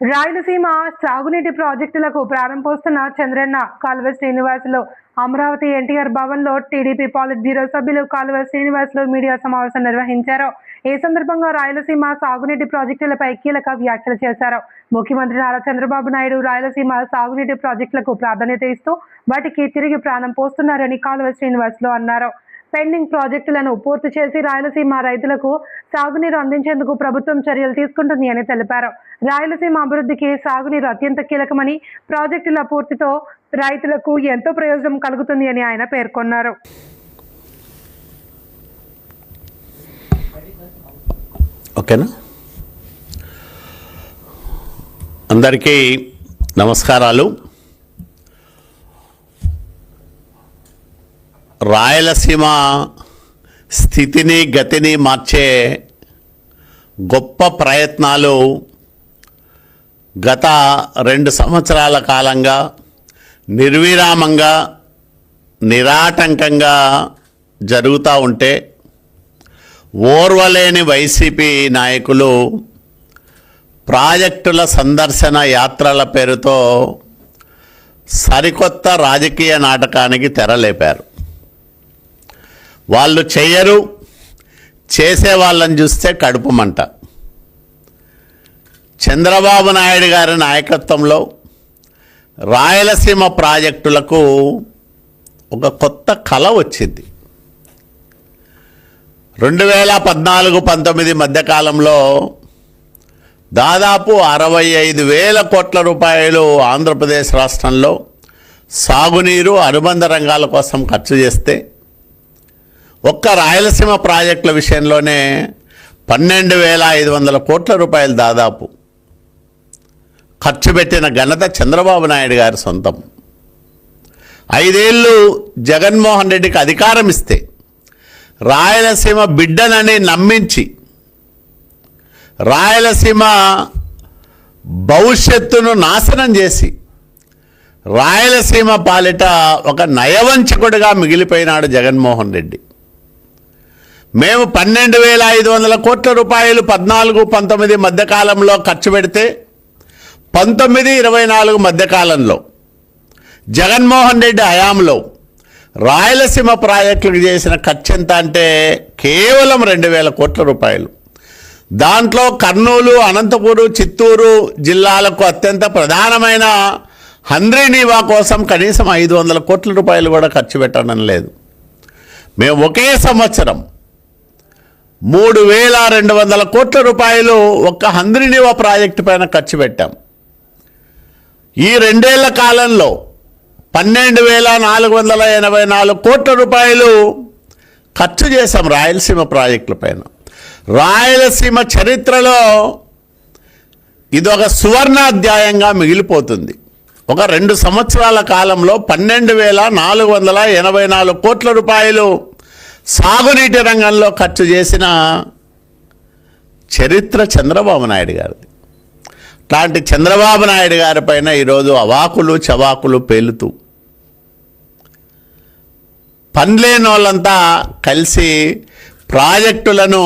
రాయలసీమ సాగునీటి ప్రాజెక్టులకు ప్రారంభోస్తున్న చంద్రన్న కాలువ శ్రీనివాసులు అమరావతి ఎన్టీఆర్ భవన్లో టీడీపీ పాలిట్ బ్యూరో సభ్యులు కాలువ శ్రీనివాసులు మీడియా సమావేశం నిర్వహించారు. ఈ సందర్భంగా రాయలసీమ సాగునీటి ప్రాజెక్టులపై కీలక వ్యాఖ్యలు చేశారు. ముఖ్యమంత్రి నారా చంద్రబాబు నాయుడు రాయలసీమ సాగునీటి ప్రాజెక్టులకు ప్రాధాన్యత ఇస్తూ వాటికి తిరిగి ప్రాణం పోస్తున్నారని కాలువ శ్రీనివాసులు అన్నారు. పెండింగ్ ప్రాజెక్టులను పూర్తి చేసి రాయలసీమ రైతులకు సాగునీరు అందించేందుకు ప్రభుత్వం చర్యలు తీసుకుంటుంది అని తెలిపారు. రాయలసీమ అభివృద్ధికి సాగునీరు అత్యంత కీలకమని, ప్రాజెక్టుల పూర్తితో రైతులకు ఎంతో ప్రయోజనం కలుగుతుంది అని ఆయన పేర్కొన్నారు. ఓకేనా? అందరికీ నమస్కారాలు. రాయలసీమ స్థితిని గతిని మార్చే గొప్ప ప్రయత్నాలు గత 2 సంవత్సరాల కాలంగా నిర్విరామంగా నిరాటంకంగా జరుగుతూ ఉంటే ఓర్వలేని వైసీపీ నాయకులు ప్రాజెక్టుల సందర్శన యాత్రల పేరుతో సరికొత్త రాజకీయ నాటకానికి తెరలేపారు. వాళ్ళు చెయ్యరు, చేసే వాళ్ళని చూస్తే కడుపు మంట. చంద్రబాబు నాయుడు గారి నాయకత్వంలో రాయలసీమ ప్రాజెక్టులకు ఒక కొత్త కళ వచ్చింది. 2014-19 మధ్యకాలంలో దాదాపు 65,000 కోట్ల రూపాయలు ఆంధ్రప్రదేశ్ రాష్ట్రంలో సాగునీరు అనుబంధ రంగాల కోసం ఖర్చు చేస్తే ఒక్క రాయలసీమ ప్రాజెక్టుల విషయంలోనే 12,500 కోట్ల రూపాయలు దాదాపు ఖర్చు పెట్టిన ఘనత చంద్రబాబు నాయుడు గారి సొంతం. 5 ఏళ్ళు జగన్మోహన్ రెడ్డికి అధికారం ఇస్తే రాయలసీమ బిడ్డనని నమ్మించి రాయలసీమ భవిష్యత్తును నాశనం చేసి రాయలసీమ పాలిట ఒక నయవంచకుడిగా మిగిలిపోయినాడు జగన్మోహన్ రెడ్డి. మేము 12,500 కోట్ల రూపాయలు 14-19 మధ్యకాలంలో ఖర్చు పెడితే 19-24 మధ్యకాలంలో జగన్మోహన్ రెడ్డి హయాంలో రాయలసీమ ప్రాజెక్టులకు చేసిన ఖర్చు ఎంత అంటే కేవలం 2,000 కోట్ల రూపాయలు. దాంట్లో కర్నూలు, అనంతపురం, చిత్తూరు జిల్లాలకు అత్యంత ప్రధానమైన హంద్రీనీవా కోసం కనీసం 500 కోట్ల రూపాయలు కూడా ఖర్చు పెట్టడం లేదు. మేము ఒకే సంవత్సరం 3,200 కోట్ల రూపాయలు ఒక్క హంద్రీనీవా ప్రాజెక్టు పైన ఖర్చు పెట్టాం. ఈ 2 ఏళ్ల కాలంలో 12,484 కోట్ల రూపాయలు ఖర్చు చేశాం రాయలసీమ ప్రాజెక్టుల పైన. రాయలసీమ చరిత్రలో ఇదొక సువర్ణాధ్యాయంగా మిగిలిపోతుంది. ఒక 2 సంవత్సరాల కాలంలో 12,484 కోట్ల రూపాయలు సాగునీటి రంగంలో ఖర్చు చేసిన చరిత్ర చంద్రబాబు నాయుడు గారిది. అట్లాంటి చంద్రబాబు నాయుడు గారి పైన ఈరోజు అవాకులు చవాకులు పేలుతూ పనిలేని వాళ్ళంతా కలిసి ప్రాజెక్టులను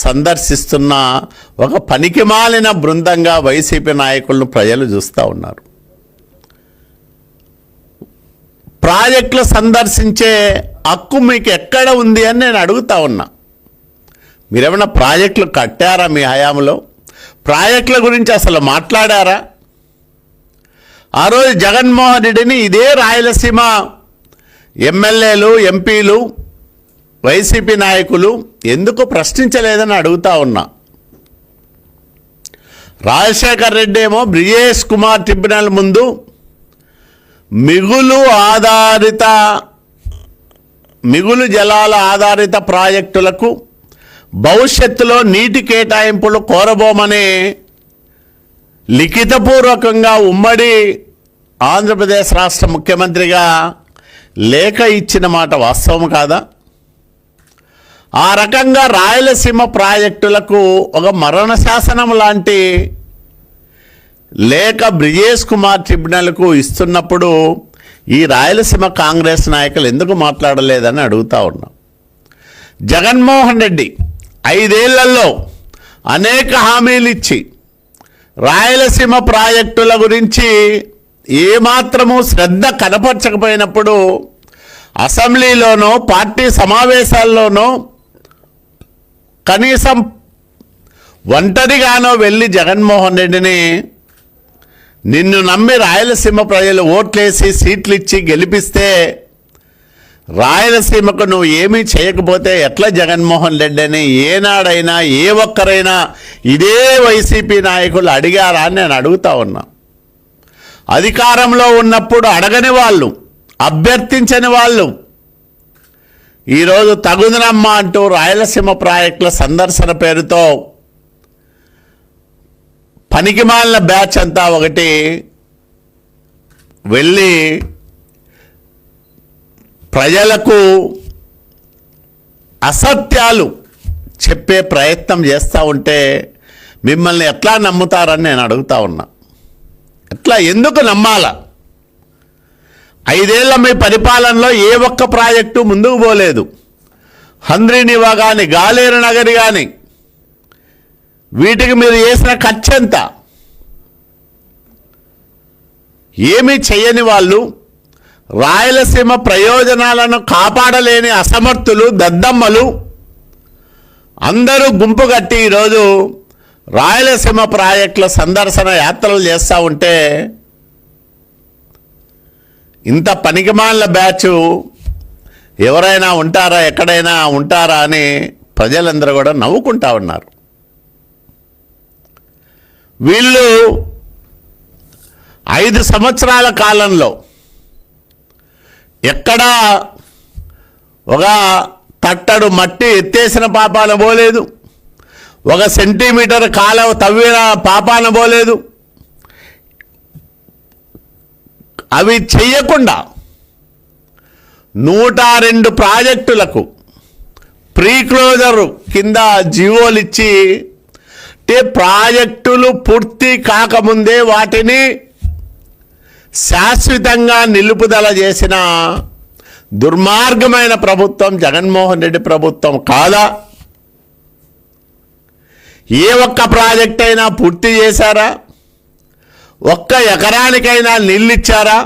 సందర్శిస్తున్న ఒక పనికిమాలిన బృందంగా వైసీపీ నాయకులను ప్రజలు చూస్తూ ఉన్నారు. ప్రాజెక్టులు సందర్శించే హక్కు మీకు ఎక్కడ ఉంది అని నేను అడుగుతా ఉన్నా. మీరేమైనా ప్రాజెక్టులు కట్టారా మీ హయాంలో? ప్రాజెక్టుల గురించి అసలు మాట్లాడారా? ఆ రోజు జగన్మోహన్ రెడ్డిని ఇదే రాయలసీమ ఎమ్మెల్యేలు, ఎంపీలు, వైసీపీ నాయకులు ఎందుకు ప్రశ్నించలేదని అడుగుతా ఉన్నా. రాజశేఖర్ రెడ్డి ఏమో బ్రిజేష్ కుమార్ ట్రిబ్యునల్ ముందు మిగులు జలాల ఆధారిత ప్రాజెక్టులకు భవిష్యత్తులో నీటి కేటాయింపులు కోరబోమని లిఖితపూర్వకంగా ఉమ్మడి ఆంధ్రప్రదేశ్ రాష్ట్ర ముఖ్యమంత్రిగా లేఖ ఇచ్చిన మాట వాస్తవం కాదా? ఆ రకంగా రాయలసీమ ప్రాజెక్టులకు ఒక మరణ శాసనం లాంటి లేఖ బ్రిజేష్ కుమార్ ట్రిబ్యునల్కు ఇస్తున్నప్పుడు ఈ రాయలసీమ కాంగ్రెస్ నాయకులు ఎందుకు మాట్లాడలేదని అడుగుతా ఉన్నాం. జగన్మోహన్ రెడ్డి 5 ఏళ్లలో అనేక హామీలు ఇచ్చి రాయలసీమ ప్రాజెక్టుల గురించి ఏమాత్రము శ్రద్ధ కనపరచకపోయినప్పుడు అసెంబ్లీలోనో పార్టీ సమావేశాల్లోనో కనీసం ఒంటరిగానో వెళ్ళి జగన్మోహన్ రెడ్డిని నిన్ను నమ్మి రాయలసీమ ప్రజలు ఓట్లేసి సీట్లు ఇచ్చి గెలిపిస్తే రాయలసీమకు నువ్వు ఏమీ చేయకపోతే ఎట్లా జగన్మోహన్ రెడ్డి అని ఏనాడైనా ఏ ఒక్కరైనా ఇదే వైసీపీ నాయకులు అడిగారా అని నేను అడుగుతా ఉన్నా. అధికారంలో ఉన్నప్పుడు అడగని వాళ్ళు, అభ్యర్థించని వాళ్ళు ఈరోజు తగుదనమ్మ అంటూ రాయలసీమ ప్రాజెక్టుల సందర్శన పేరుతో పనికిమాలిన బ్యాచ్ అంతా ఒకటి వెళ్ళి ప్రజలకు అసత్యాలు చెప్పే ప్రయత్నం చేస్తూ ఉంటే మిమ్మల్ని ఎట్లా నమ్ముతారని నేను అడుగుతా ఉన్నా. ఎట్లా, ఎందుకు నమ్మాల? 5 ఏళ్ల మీ పరిపాలనలో ఏ ఒక్క ప్రాజెక్టు ముందుకు పోలేదు. హంద్రీనివా కానీ, గాలేరు నగరి కానీ, వీటికి మీరు చేసిన ఖర్చు ఎంత? ఏమీ చేయని వాళ్ళు, రాయలసీమ ప్రయోజనాలను కాపాడలేని అసమర్థులు, దద్దమ్మలు అందరూ గుంపు కట్టి ఈరోజు రాయలసీమ ప్రాజెక్టుల సందర్శన యాత్రలు చేస్తూ ఉంటే ఇంత పనికిమాలిన బ్యాచ్ ఎవరైనా ఉంటారా, ఎక్కడైనా ఉంటారా అని ప్రజలందరూ కూడా నవ్వుకుంటా ఉన్నారు. వీళ్ళు 5 సంవత్సరాల కాలంలో ఎక్కడా ఒక తట్టడు మట్టి ఎత్తేసిన పాపాన పోలేదు, 1 సెంటీమీటర్ కాలువ తవ్విన పాపాన పోలేదు. అవి చెయ్యకుండా 102 ప్రాజెక్టులకు ప్రీ క్లోజర్ కింద జీవోలు ఇచ్చి ప్రాజెక్టులు పూర్తి కాకముందే వాటిని శాశ్వతంగా నిలుపుదల చేసిన దుర్మార్గమైన ప్రభుత్వం జగన్మోహన్ రెడ్డి ప్రభుత్వం కాదా? ఏ ఒక్క ప్రాజెక్ట్ అయినా పూర్తి చేశారా? ఒక్క ఎకరానికైనా నీళ్ళిచ్చారా?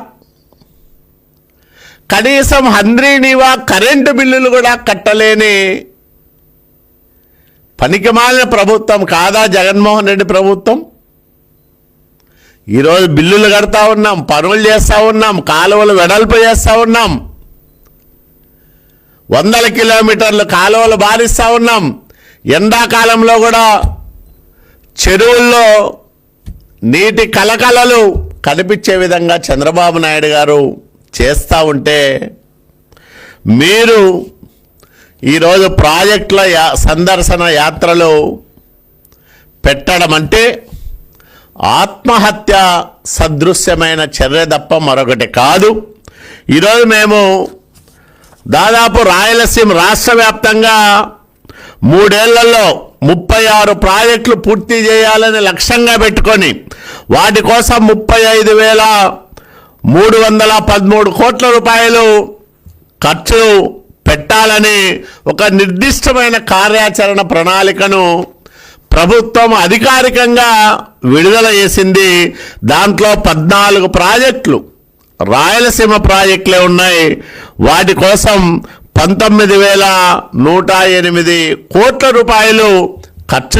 కనీసం హంద్రీనివా కరెంటు బిల్లులు కూడా కట్టలేని పనికిమాలిన ప్రభుత్వం కాదా జగన్మోహన్ రెడ్డి ప్రభుత్వం? ఈరోజు బిల్లులు కడతా ఉన్నాం, పనులు చేస్తూ ఉన్నాం, కాలువలు వెడల్పు చేస్తూ ఉన్నాం, 100 కిలోమీటర్లు కాలువలు బారిస్తూ ఉన్నాం. ఎండాకాలంలో కూడా చెరువుల్లో నీటి కలకలలు కనిపించే విధంగా చంద్రబాబు నాయుడు గారు చేస్తూ ఉంటే మీరు ఈరోజు ప్రాజెక్టుల సందర్శన యాత్రలు పెట్టడం అంటే ఆత్మహత్య సదృశ్యమైన చర్య తప్ప మరొకటి కాదు. ఈరోజు మేము దాదాపు రాయలసీమ రాష్ట్ర వ్యాప్తంగా 3 ఏళ్లలో 36 ప్రాజెక్టులు పూర్తి చేయాలని లక్ష్యంగా పెట్టుకొని వాటి కోసం 35,313 కోట్ల రూపాయలు ఖర్చు పెట్టాలని ఒక నిర్దిష్టమైన కార్యాచరణ ప్రణాళికను ప్రభుత్వం అధికారికంగా విడుదల చేసింది. దాంట్లో 14 ప్రాజెక్టులు రాయలసీమ ప్రాజెక్టులే ఉన్నాయి. వాటి కోసం 19,108 కోట్ల రూపాయలు ఖర్చు